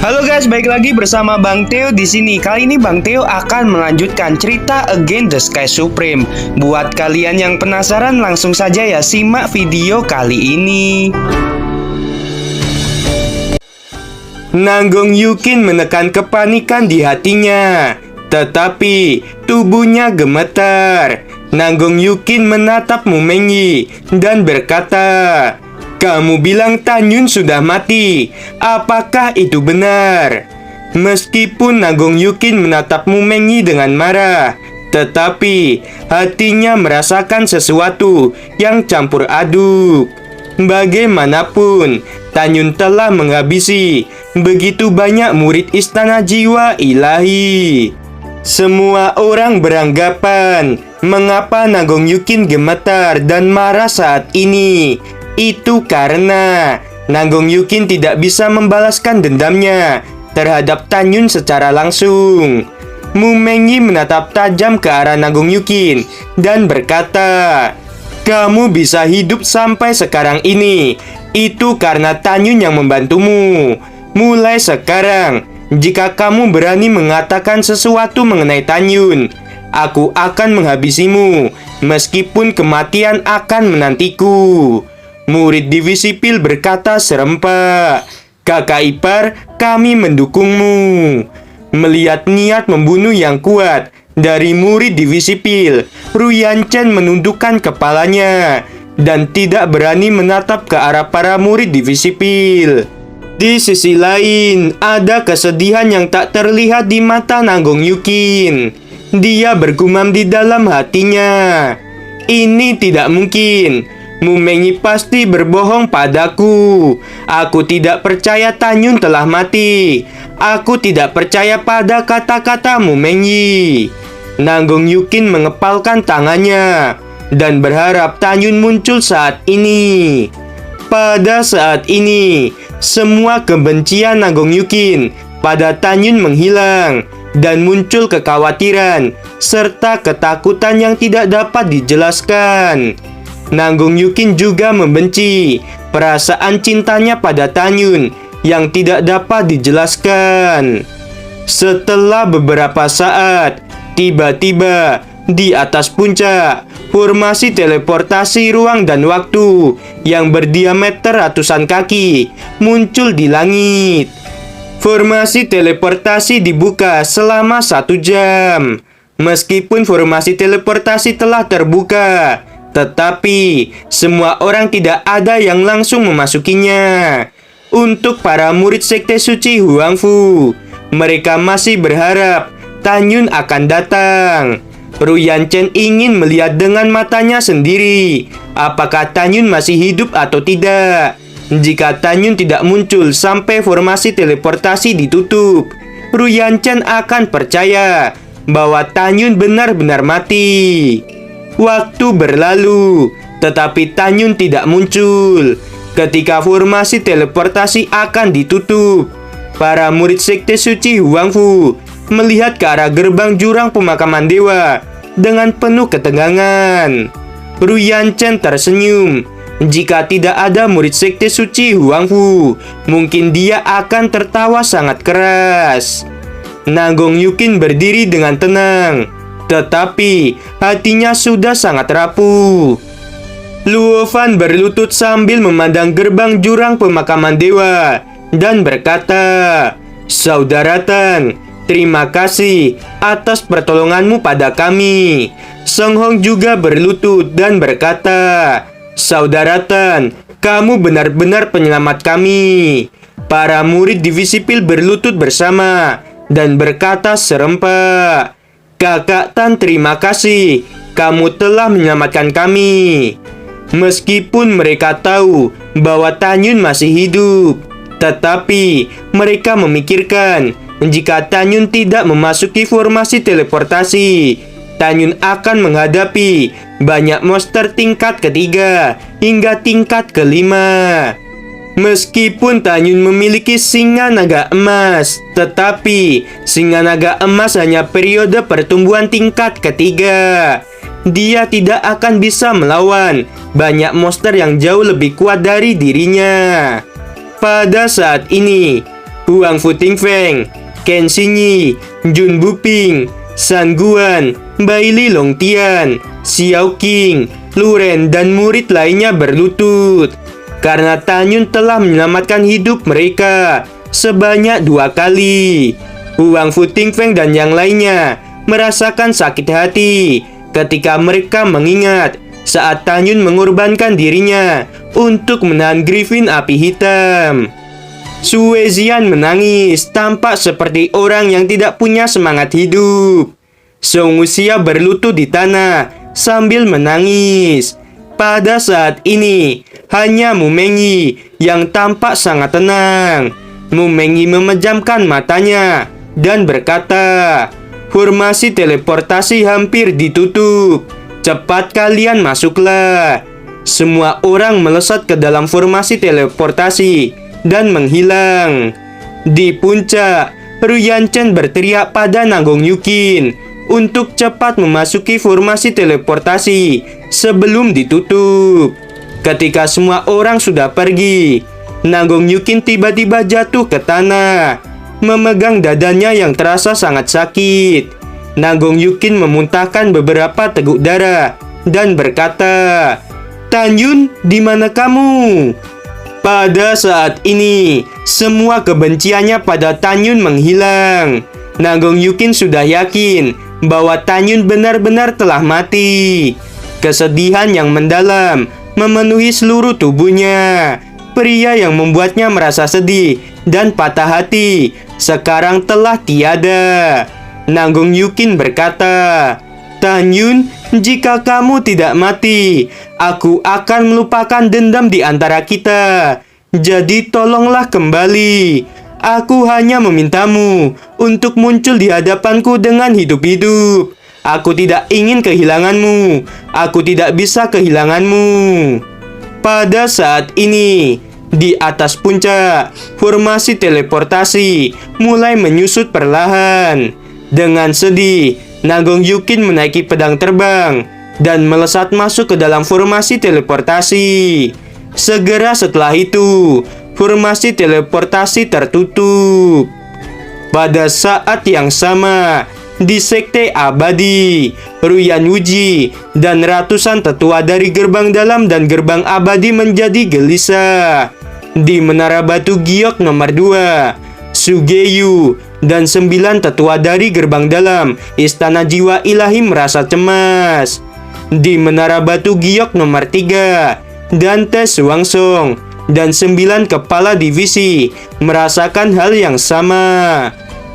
Halo guys, balik lagi bersama Bang Theo di sini. Kali ini Bang Theo akan melanjutkan cerita Against the Sky Supreme. Buat kalian yang penasaran, langsung saja ya simak video kali ini. Nanggong Yukin menekan kepanikan di hatinya, tetapi tubuhnya gemetar. Nanggong Yukin menatap Mumenyi dan berkata, "Kamu bilang Tanyun sudah mati. Apakah itu benar?" Meskipun Nanggong Yukin menatap Mumenyi dengan marah, tetapi hatinya merasakan sesuatu yang campur aduk. Bagaimanapun, Tanyun telah menghabisi begitu banyak murid Istana Jiwa Ilahi. Semua orang beranggapan mengapa Nanggong Yukin gemetar dan marah saat ini. Itu karena Nanggong Yukin tidak bisa membalaskan dendamnya terhadap Tanyun secara langsung. Mumenyi menatap tajam ke arah Nanggong Yukin dan berkata, "Kamu bisa hidup sampai sekarang ini, itu karena Tanyun yang membantumu. Mulai sekarang, jika kamu berani mengatakan sesuatu mengenai Tanyun, aku akan menghabisimu, meskipun kematian akan menantiku." Murid Divisi Pil berkata serempak, "Kakak ipar, kami mendukungmu." Melihat niat membunuh yang kuat dari murid Divisi Pil, Ruyan Chen menundukkan kepalanya dan tidak berani menatap ke arah para murid Divisi Pil. Di sisi lain, ada kesedihan yang tak terlihat di mata Nanggong Yukin. Dia bergumam di dalam hatinya, "Ini tidak mungkin. Mumenyi pasti berbohong padaku. Aku tidak percaya Tanyun telah mati. Aku tidak percaya pada kata-kata Mumenyi." Nanggong Yukin mengepalkan tangannya dan berharap Tanyun muncul saat ini. Pada saat ini, semua kebencian Nanggong Yukin pada Tanyun menghilang dan muncul kekhawatiran serta ketakutan yang tidak dapat dijelaskan. Nanggong Yukin juga membenci perasaan cintanya pada Tanyun yang tidak dapat dijelaskan. Setelah beberapa saat, tiba-tiba di atas puncak, formasi teleportasi ruang dan waktu yang berdiameter ratusan kaki muncul di langit. Formasi teleportasi dibuka selama 1 jam. Meskipun formasi teleportasi telah terbuka, tetapi semua orang tidak ada yang langsung memasukinya. Untuk para murid Sekte Suci Huangfu, mereka masih berharap Tanyun akan datang. Ruyan Chen ingin melihat dengan matanya sendiri apakah Tanyun masih hidup atau tidak. Jika Tanyun tidak muncul sampai formasi teleportasi ditutup, Ruyan Chen akan percaya bahwa Tanyun benar-benar mati. Waktu berlalu, tetapi Tanyun tidak muncul. Ketika formasi teleportasi akan ditutup, para murid Sekte Suci Huangfu melihat ke arah gerbang jurang pemakaman dewa dengan penuh ketegangan. Ruyan Chen tersenyum. Jika tidak ada murid Sekte Suci Huangfu, mungkin dia akan tertawa sangat keras. Nanggong Yukin berdiri dengan tenang, tetapi hatinya sudah sangat rapuh. Luo Fan berlutut sambil memandang gerbang jurang pemakaman dewa dan berkata, "Saudara Tan, terima kasih atas pertolonganmu pada kami." Song Hong juga berlutut dan berkata, "Saudara Tan, kamu benar-benar penyelamat kami." Para murid Divisi Pil berlutut bersama dan berkata serempak, "Kakak Tan, terima kasih. Kamu telah menyelamatkan kami." Meskipun mereka tahu bahwa Tanyun masih hidup, tetapi mereka memikirkan jika Tanyun tidak memasuki formasi teleportasi, Tanyun akan menghadapi banyak monster tingkat ketiga hingga tingkat kelima. Meskipun Tanyun memiliki singa naga emas, tetapi singa naga emas hanya periode pertumbuhan tingkat ketiga. Dia tidak akan bisa melawan banyak monster yang jauh lebih kuat dari dirinya. Pada saat ini, Huang Futingfeng, Ken Xinyi, Jun Buping, San Guan, Baili Longtian, Xiao Qing, Luren, dan murid lainnya berlutut karena Tan Yun telah menyelamatkan hidup mereka sebanyak 2 kali. Huang Futingfeng dan yang lainnya merasakan sakit hati ketika mereka mengingat saat Tan Yun mengorbankan dirinya untuk menahan Griffin api hitam. Sue Zian menangis, tampak seperti orang yang tidak punya semangat hidup. Song Wuxia berlutut di tanah sambil menangis. Pada saat ini, hanya Mu Mengyi yang tampak sangat tenang. Mu Mengyi memejamkan matanya dan berkata, "Formasi teleportasi hampir ditutup. Cepat kalian masuklah." Semua orang melesat ke dalam formasi teleportasi dan menghilang. Di puncak, Ruyan Chen berteriak pada Nanggong Yukin untuk cepat memasuki formasi teleportasi sebelum ditutup. Ketika semua orang sudah pergi, Nanggong Yukin tiba-tiba jatuh ke tanah, memegang dadanya yang terasa sangat sakit. Nanggong Yukin memuntahkan beberapa teguk darah dan berkata, "Tan Yun, di mana kamu?" Pada saat ini, semua kebenciannya pada Tan Yun menghilang. Nanggong Yukin sudah yakin bahwa Tan Yun benar-benar telah mati. Kesedihan yang mendalam memenuhi seluruh tubuhnya. Pria yang membuatnya merasa sedih dan patah hati sekarang telah tiada. Nanggong Yukin berkata, "Tan Yun, jika kamu tidak mati, aku akan melupakan dendam di antara kita. Jadi tolonglah kembali. Aku hanya memintamu untuk muncul di hadapanku dengan hidup-hidup. Aku tidak ingin kehilanganmu. Aku tidak bisa kehilanganmu." Pada saat ini, di atas puncak, formasi teleportasi mulai menyusut perlahan. Dengan sedih, Nanggong Yukin menaiki pedang terbang dan melesat masuk ke dalam formasi teleportasi. Segera setelah itu, formasi teleportasi tertutup. Pada saat yang sama, di Sekte Abadi, Ruyan Wuji dan ratusan tetua dari gerbang dalam dan gerbang abadi menjadi gelisah. Di Menara Batu Giok nomor 2, Sugeyu dan 9 tetua dari gerbang dalam Istana Jiwa Ilahi merasa cemas. Di Menara Batu Giok nomor 3, Dante Suwangsong dan 9 kepala divisi merasakan hal yang sama.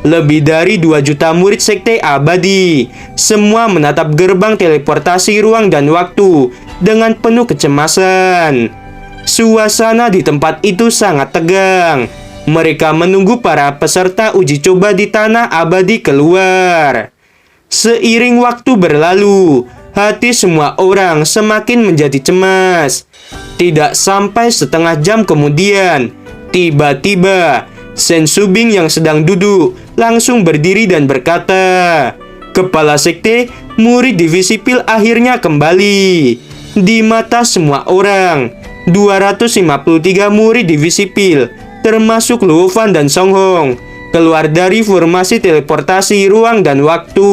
Lebih dari 2 juta murid Sekte Abadi semua menatap gerbang teleportasi ruang dan waktu dengan penuh kecemasan. Suasana di tempat itu sangat tegang. Mereka menunggu para peserta uji coba di tanah abadi keluar. Seiring waktu berlalu, hati semua orang semakin menjadi cemas. Tidak sampai setengah jam kemudian, tiba-tiba Sen Subing yang sedang duduk langsung berdiri dan berkata, "Kepala sekte, murid divisi pil akhirnya kembali." Di mata semua orang, 253 murid divisi pil, termasuk Luo Fan dan Song Hong, keluar dari formasi teleportasi ruang dan waktu.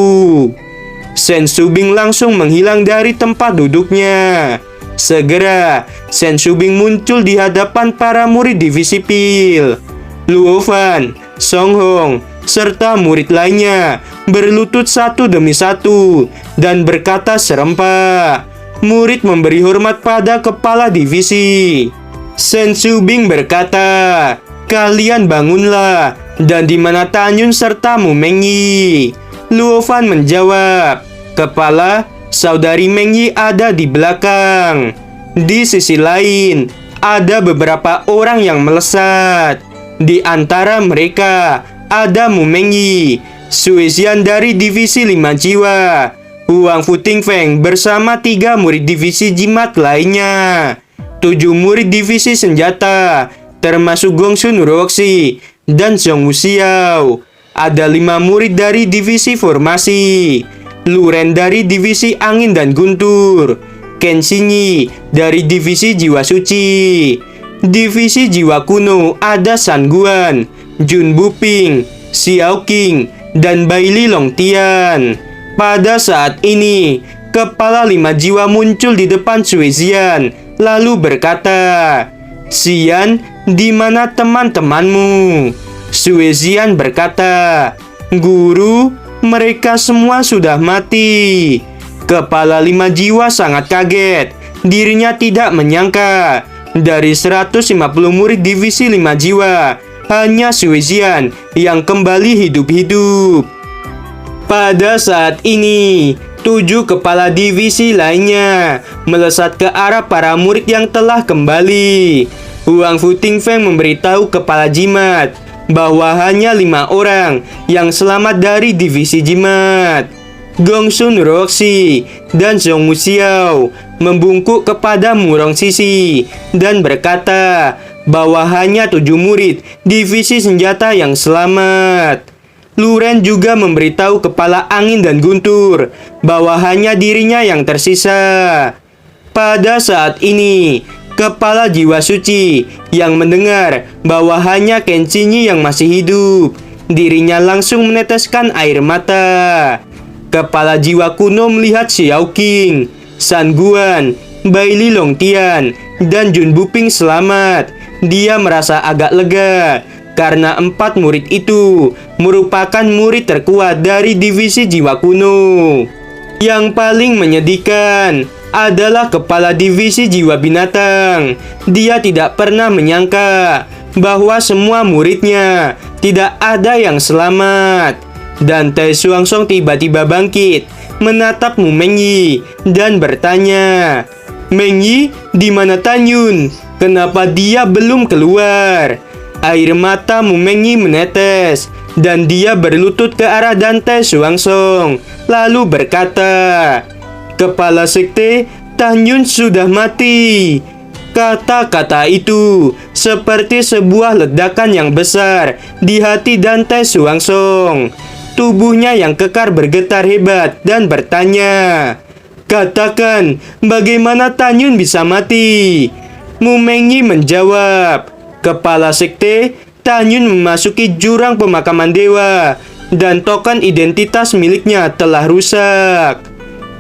Sen Subing langsung menghilang dari tempat duduknya. Segera, Sen Subing muncul di hadapan para murid divisi pil. Luo Fan, Song Hong, serta murid lainnya berlutut satu demi satu dan berkata serempak. Murid memberi hormat pada kepala divisi. Sen Subing berkata, "Kalian bangunlah, dan di mana Tan Yun serta Mu Mengyi?" Luo Fan menjawab, "Kepala, saudari Mengyi ada di belakang." Di sisi lain, ada beberapa orang yang melesat. Di antara mereka ada Mu Mengyi, Sue Zian dari divisi 5 jiwa, Huang Futingfeng bersama 3 murid divisi jimat lainnya, 7 murid divisi senjata, termasuk Gongsun Roxy dan Zhong Wuxiao. Ada 5 murid dari divisi formasi, Luren dari divisi angin dan guntur, Ken Xinyi dari divisi jiwa suci, divisi jiwa kuno ada San Guan, Jun Buping, Xiao Qing, dan Baili Longtian. Pada saat ini, kepala 5 jiwa muncul di depan Sui Xian, lalu berkata, "Xian, di mana teman-temanmu?" Sui Xian berkata, "Guru, mereka semua sudah mati." Kepala 5 jiwa sangat kaget. Dirinya tidak menyangka dari 150 murid divisi 5 jiwa, hanya Sui Xian yang kembali hidup-hidup. Pada saat ini, 7 kepala divisi lainnya melesat ke arah para murid yang telah kembali. Huang Fu Tingfeng memberitahu kepala jimat bahwa hanya 5 orang yang selamat dari divisi jimat. Gongsun Roxi dan Zhong Muxiao membungkuk kepada Murong Sisi dan berkata bahwa hanya 7 murid divisi senjata yang selamat. Luren juga memberitahu kepala angin dan guntur bahwa hanya dirinya yang tersisa. Pada saat ini, kepala jiwa suci yang mendengar bahwa hanya Kencinyi yang masih hidup, dirinya langsung meneteskan air mata. Kepala jiwa kuno melihat Xiao Qing, San Guan, Baili Longtian, dan Jun Buping selamat. Dia merasa agak lega karena 4 murid itu merupakan murid terkuat dari divisi jiwa kuno. Yang paling menyedihkan adalah kepala divisi jiwa binatang. Dia tidak pernah menyangka bahwa semua muridnya tidak ada yang selamat. Dan Tai Xuanzong tiba-tiba bangkit, menatap Mu Mengyi dan bertanya, "Mengyi, di mana Tan Yun? Kenapa dia belum keluar?" Air mata Mu Mengyi menetes dan dia berlutut ke arah Tai Xuanzong, lalu berkata, "Kepala sekte, Tan Yun sudah mati." Kata-kata itu seperti sebuah ledakan yang besar di hati Tai Xuanzong. Tubuhnya yang kekar bergetar hebat dan bertanya, "Katakan, bagaimana Tan Yun bisa mati?" Mu Mengyi menjawab, "Kepala sekte, Tan Yun memasuki jurang pemakaman dewa dan token identitas miliknya telah rusak."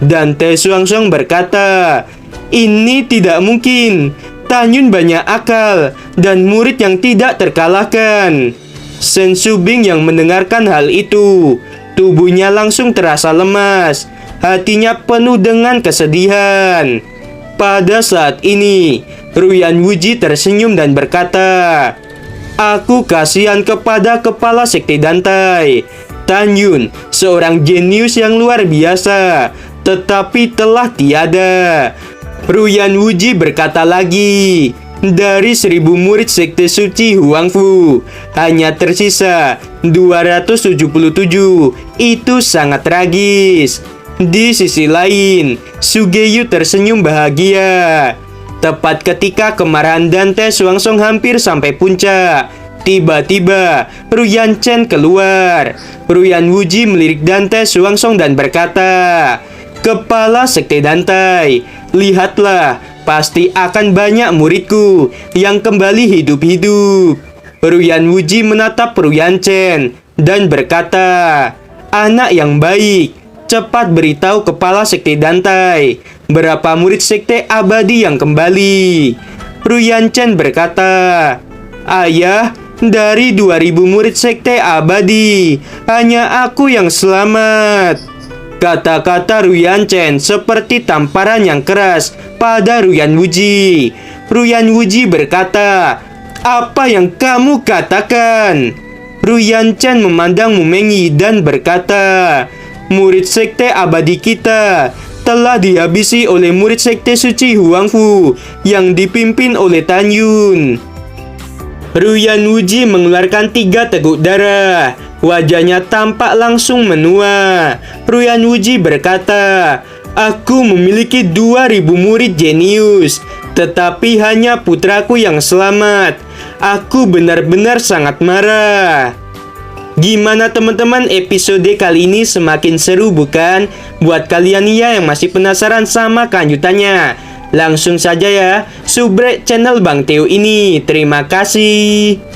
Dan Tai Xuanzong berkata, "Ini tidak mungkin. Tan Yun banyak akal dan murid yang tidak terkalahkan." Shen Shubing yang mendengarkan hal itu, tubuhnya langsung terasa lemas, hatinya penuh dengan kesedihan. Pada saat ini, Ruyan Wuji tersenyum dan berkata, "Aku kasihan kepada kepala sekte Dantai. Tan Yun, seorang jenius yang luar biasa, tetapi telah tiada." Ruyan Wuji berkata lagi, "Dari 1000 murid sekte suci Huang Fu, hanya tersisa 277. Itu sangat tragis." Di sisi lain, Sugeyu tersenyum bahagia. Tepat ketika kemarahan Tai Xuanzong hampir sampai puncak, tiba-tiba Ruyan Chen keluar. Ruyan Wuji melirik Tai Xuanzong dan berkata, "Kepala sekte Dantai, lihatlah, pasti akan banyak muridku yang kembali hidup-hidup." Ruyan Wuji menatap Ruyan Chen dan berkata, "Anak yang baik, cepat beritahu kepala sekte Dantai berapa murid sekte abadi yang kembali." Ruyan Chen berkata, "Ayah, dari 2000 murid sekte abadi, hanya aku yang selamat." Kata-kata Ruyan Chen seperti tamparan yang keras pada Ruyan Wuji. Ruyan Wuji berkata, "Apa yang kamu katakan?" Ruyan Chen memandang Mu Mengyi dan berkata, "Murid sekte abadi kita telah dihabisi oleh murid sekte suci Huang Fu yang dipimpin oleh Tan Yun." Ruyan Wuji mengeluarkan 3 teguk darah. Wajahnya tampak langsung menua. Ruyan Wuji berkata, "Aku memiliki 2000 murid jenius, tetapi hanya putraku yang selamat. Aku benar-benar sangat marah." Gimana teman-teman, episode kali ini semakin seru bukan? Buat kalian ya yang masih penasaran sama kelanjutannya, Langsung saja ya, subrek channel Bang Teo ini. Terima kasih.